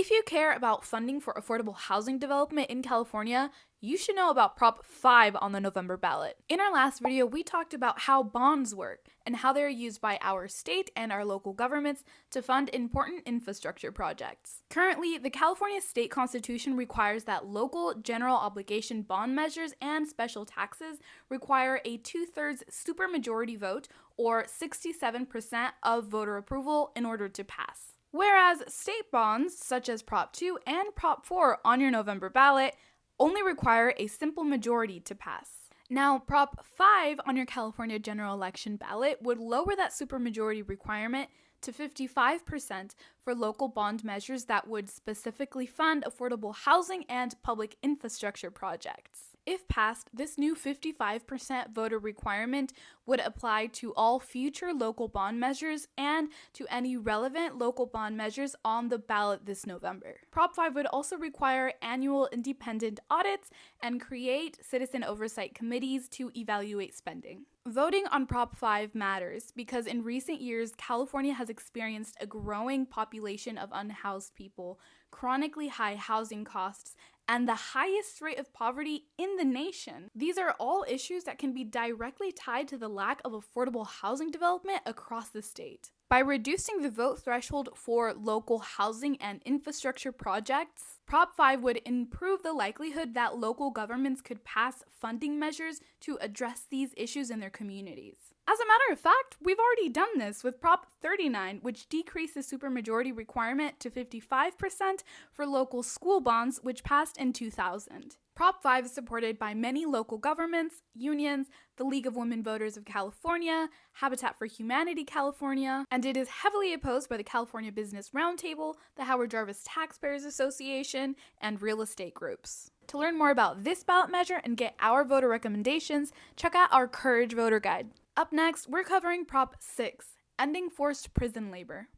If you care about funding for affordable housing development in California, you should know about Prop 5 on the November ballot. In our last video, we talked about how bonds work and how they're used by our state and our local governments to fund important infrastructure projects. Currently, the California state constitution requires that local general obligation bond measures and special taxes require a 2/3 supermajority vote, or 67% of voter approval, in order to pass. Whereas state bonds, such as Prop 2 and Prop 4 on your November ballot, only require a simple majority to pass. Now, Prop 5 on your California general election ballot would lower that supermajority requirement to 55% for local bond measures that would specifically fund affordable housing and public infrastructure projects. If passed, this new 55% voter requirement would apply to all future local bond measures and to any relevant local bond measures on the ballot this November. Prop 5 would also require annual independent audits and create citizen oversight committees to evaluate spending. Voting on Prop 5 matters because in recent years, California has experienced a growing population of unhoused people, chronically high housing costs, and the highest rate of poverty in the nation. These are all issues that can be directly tied to the lack of affordable housing development across the state. By reducing the vote threshold for local housing and infrastructure projects, Prop 5 would improve the likelihood that local governments could pass funding measures to address these issues in their communities. As a matter of fact, we've already done this with Prop 39, which decreased the supermajority requirement to 55% for local school bonds, which passed in 2000. Prop 5 is supported by many local governments, unions, the League of Women Voters of California, Habitat for Humanity California, and it is heavily opposed by the California Business Roundtable, the Howard Jarvis Taxpayers Association, and real estate groups. To learn more about this ballot measure and get our voter recommendations, check out our Courage Voter Guide. Up next, we're covering Prop 6, ending forced prison labor.